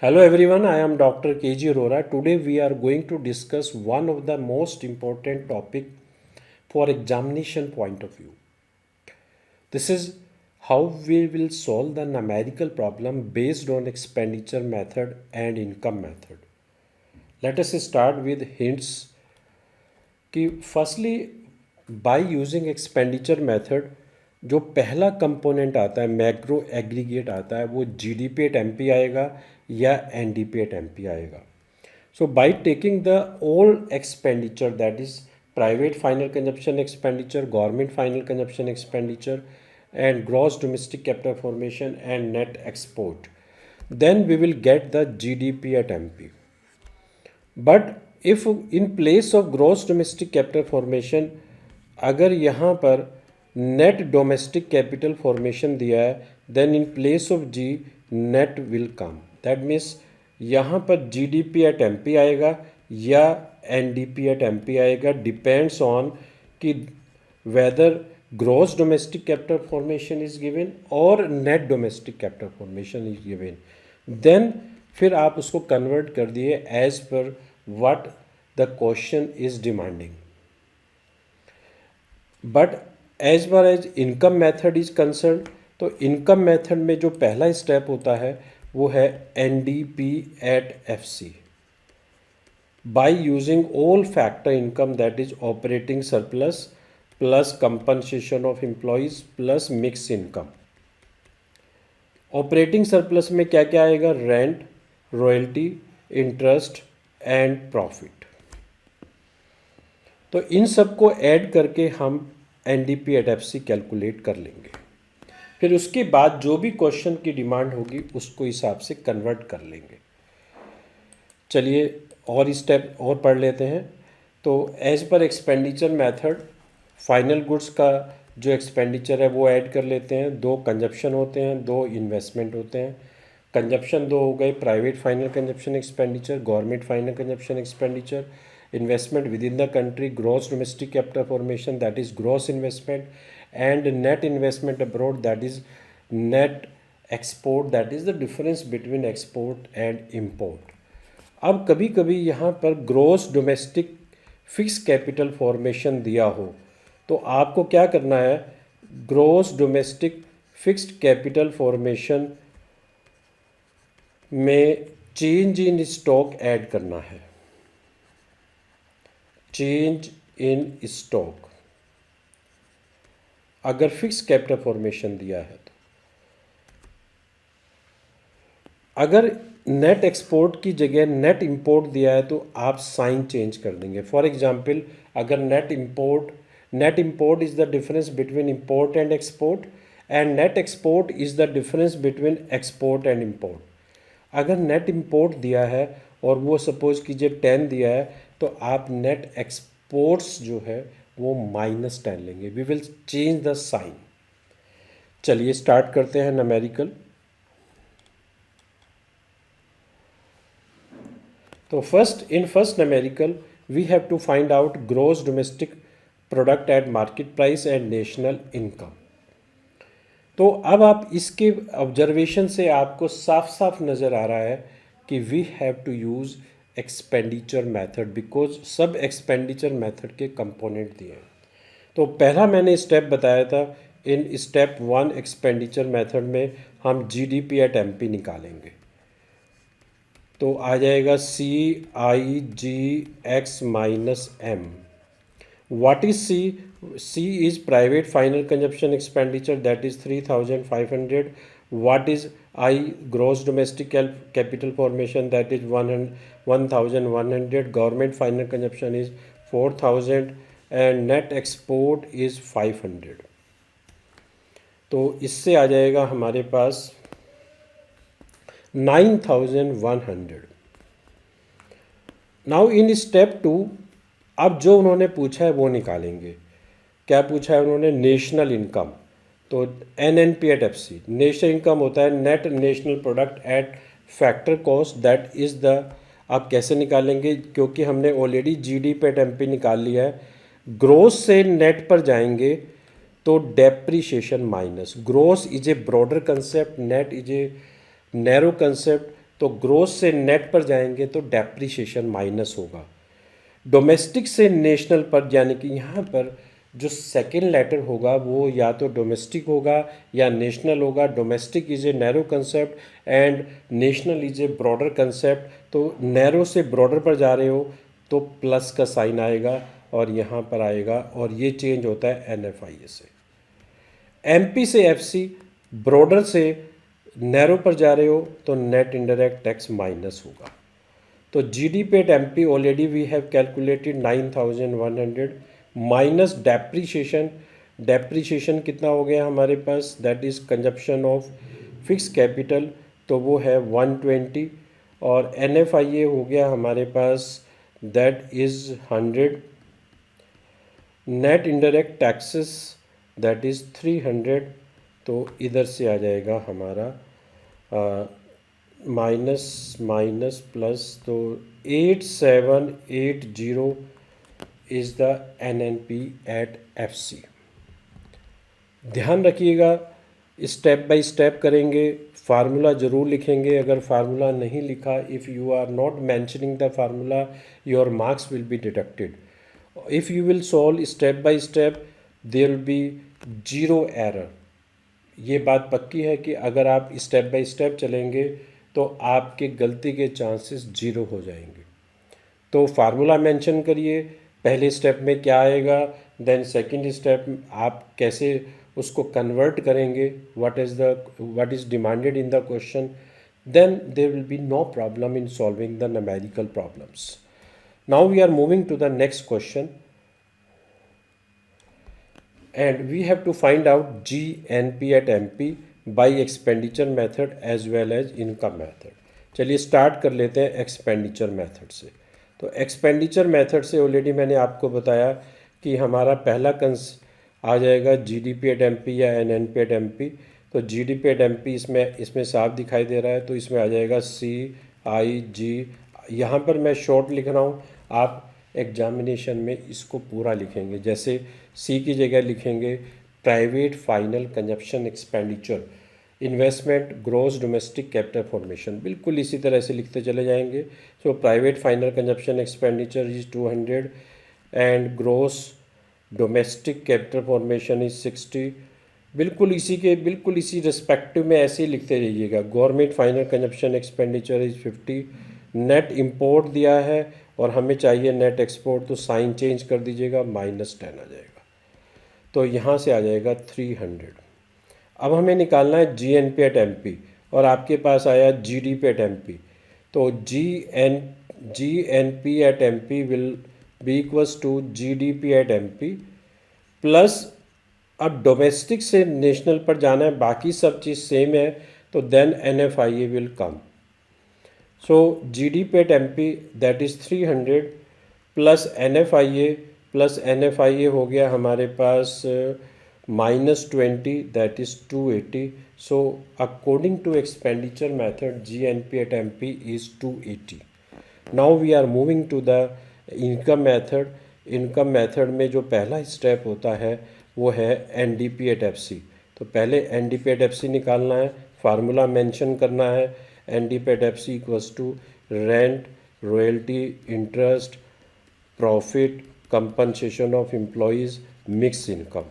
Hello everyone, I am Dr. KG Arora. Today we are going to discuss one of the most important topic for examination point of view. This is how we will solve the numerical problem based on expenditure method and income method. Let us start with hints कि firstly by using expenditure method जो पहला component आता है macro aggregate आता है वो GDP at MP आएगा या एनडीपी एट एमपी आएगा. So by taking the all expenditure that is private final consumption expenditure, government final consumption expenditure and gross domestic capital formation and net export, then we will get the GDP at MP. But if in place of gross domestic capital formation अगर यहाँ पर net domestic capital formation दिया है then in place of G net will come. That means यहाँ पर GDP at MP आएगा या NDP at MP आएगा, depends on कि whether gross domestic capital formation is given और net domestic capital formation is given. then फिर आप उसको convert कर दिए as per what the question is demanding. but as far as income method is concerned तो income method में जो पहला step होता है वो है NDP at FC by using all factor income that is operating surplus plus compensation of employees plus mix income. Operating surplus में क्या क्या आएगा? Rent, royalty, interest and profit. तो इन सब को ऐड करके हम एनडीपी एट एफसी कैलकुलेट कर लेंगे. फिर उसके बाद जो भी क्वेश्चन की डिमांड होगी उसको हिसाब से कन्वर्ट कर लेंगे. चलिए और स्टेप और पढ़ लेते हैं. तो as per expenditure method final goods का जो एक्सपेंडिचर है वो ऐड कर लेते हैं. दो कंजप्शन होते हैं, दो इन्वेस्टमेंट होते हैं. कंजप्शन दो हो गए, private final consumption expenditure, government final consumption expenditure. Investment with in the country, gross domestic capital formation that is gross investment and net investment abroad that is net export, that is the difference between export and import. अब कभी कभी यहाँ पर gross domestic fix capital formation दिया हो तो आपको क्या करना है? Gross domestic fixed capital formation में चेंज इन स्टॉक ऐड करना है. चेंज इन स्टॉक अगर फिक्स कैपिटल फॉर्मेशन दिया है तो अगर नेट एक्सपोर्ट की जगह नेट इंपोर्ट दिया है तो आप साइन चेंज कर देंगे. फॉर एग्जांपल अगर net import is the difference between import and export and net export is the difference between export and import. अगर net import दिया है और वो सपोज कीजिए 10 दिया है तो आप net exports जो है वो -10 लेंगे. We will change the sign. चलिए स्टार्ट करते हैं न्यूमेरिकल. तो first numerical we have to find out gross domestic product at market price and national income. तो अब आप इसके ऑब्जर्वेशन से आपको साफ साफ नज़र आ रहा है कि we have to use expenditure method because सब एक्सपेंडिचर मेथड के कंपोनेंट दिए हैं. तो पहला मैंने स्टेप बताया था. इन स्टेप 1 एक्सपेंडिचर मेथड में हम जीडीपी एट एमपी निकालेंगे. तो आ जाएगा CIGX -M. What is C? C is private final consumption expenditure that is 3,500. What is I? Gross domestic capital formation that is 1,100. Government final consumption is 4,000 and net export is 500. तो इससे आ जाएगा हमारे पास 9,100. Now in step 2 अब जो उन्होंने पूछा है वो निकालेंगे. क्या पूछा है उन्होंने? National income. तो NNP at FC national income होता है net national product at factor cost that is the. आप कैसे निकालेंगे? क्योंकि हमने ऑलरेडी GDP एट MP निकाल लिया है. ग्रोस से नेट पर जाएंगे तो depreciation minus. Gross is a broader concept, net is a narrow concept. तो ग्रोस से नेट पर जाएंगे तो डेप्रीशिएशन माइनस होगा। डोमेस्टिक से नेशनल पर, यानी कि यहाँ पर जो सेकेंड लेटर होगा वो या तो डोमेस्टिक होगा या नेशनल होगा। Domestic is a narrow concept and national is a broader concept. तो नैरो से ब्रॉडर पर जा रहे हो तो प्लस का साइन आएगा और यहाँ पर आएगा, और ये चेंज होता है NFIA से। MP से FC, ब्रॉडर से नैरो पर जा रहे हो तो नेट इनडायरेक्ट टैक्स माइनस होगा। तो GDP at MP already we have calculated 9100 minus depreciation. Depreciation कितना हो गया हमारे पास, that is consumption of fix capital, तो वो है 120, और NFIA हो गया हमारे पास that is 100। Net indirect taxes that is 300। तो इधर से आ जाएगा हमारा माइनस माइनस प्लस, तो 8780 is the NNP at FC। ध्यान रखिएगा, स्टेप बाय स्टेप करेंगे, फार्मूला ज़रूर लिखेंगे। अगर फार्मूला नहीं लिखा, if you are not mentioning the formula, your marks will be deducted. If you will solve step by step, there will be zero error. ये बात पक्की है कि अगर आप स्टेप बाय स्टेप चलेंगे तो आपके गलती के चांसेस जीरो हो जाएंगे। तो फार्मूला मेंशन करिए, पहले स्टेप में क्या आएगा, देन सेकंड स्टेप आप कैसे उसको कन्वर्ट करेंगे, what is demanded in the question, then there will be no problem in solving the numerical problems. Now we are moving to the next question and we have to find out GNP at MP by expenditure method as well as income method। चलिए start कर लेते हैं expenditure method से। तो expenditure method से already मैंने आपको बताया कि हमारा पहला आ जाएगा GDP at MP या NNP at MP। तो GDP at MP इसमें साफ दिखाई दे रहा है, तो इसमें आ जाएगा CIG। यहाँ पर मैं शॉर्ट लिख रहा हूँ, आप एग्जामिनेशन में इसको पूरा लिखेंगे। जैसे सी की जगह लिखेंगे private final consumption expenditure, investment, gross domestic capital formation, बिल्कुल इसी तरह से लिखते चले जाएंगे। So private final consumption expenditure is 200 and gross domestic capital formation is 60। बिल्कुल इसी रिस्पेक्टिव में ऐसे ही लिखते रहिएगा। Government final consumption expenditure is 50। Net import दिया है और हमें चाहिए नेट एक्सपोर्ट, तो साइन चेंज कर दीजिएगा, -10 आ जाएगा। तो यहाँ से आ जाएगा 300। अब हमें निकालना है GNP एट MP, और आपके पास आया GDP एट MP। तो GNP at MP will be equals to GDP at MP plus, अब डोमेस्टिक से नेशनल पर जाना है, बाकी सब चीज़ सेम है, तो then NFIA will come. So GDP at MP that is 300 plus NFIA हो गया हमारे पास -20 that is 280। So according to expenditure method GNP at MP is 280। Now we are moving to the income method. Income method में जो पहला step होता है वो है NDP एट FC। तो पहले NDP एट FC निकालना है, फार्मूला मेंशन करना है। NDP at FC equals to rent, royalty, interest, profit, compensation of employees, mix income,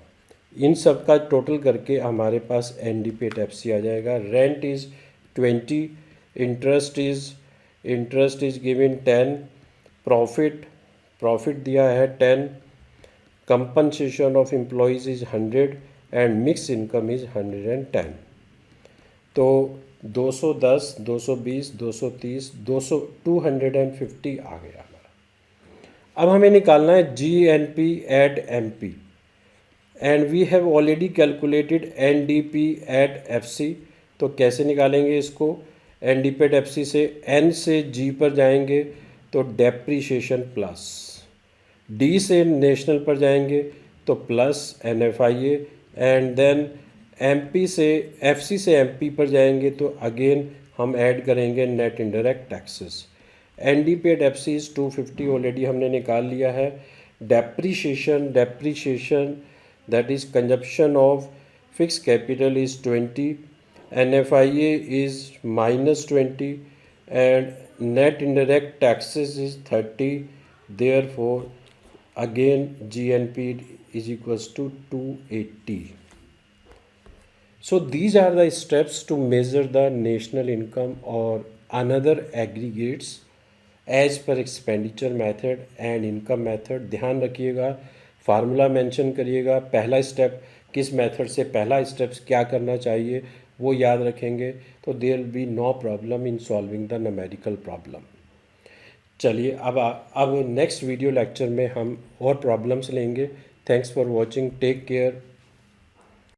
इन सब का टोटल करके हमारे पास NDP एट FC आ जाएगा। Rent is 20, interest is given 10, profit दिया है 10, compensation of employees is 100 and mix income is 110। तो 210, 220, 230, 250 आ गया हमारा। अब हमें निकालना है GNP at MP and we have already calculated NDP at FC। तो कैसे निकालेंगे इसको, NDP एट FC से N से G पर जाएंगे तो डेप्रीशिएशन प्लस, D से नेशनल पर जाएंगे तो plus NFIA, and then MP से FC से MP पर जाएंगे तो अगेन हम ऐड करेंगे net indirect taxes. NDP at FC is 250 already हमने निकाल लिया है। Depreciation that is consumption of fix capital is 20, NFIA is -20, and net indirect taxes is 30, therefore again GNP is equals to 280. So these are the steps to measure the national income or another aggregates as per expenditure method and income method. ध्यान रखिएगा, formula mention करिएगा, पहला step किस method से, पहला steps क्या करना चाहिए वो याद रखेंगे तो there will be no problem in solving the numerical problem. चलिए अब नेक्स्ट वीडियो लेक्चर में हम और प्रॉब्लम्स लेंगे. Thanks for watching, take care.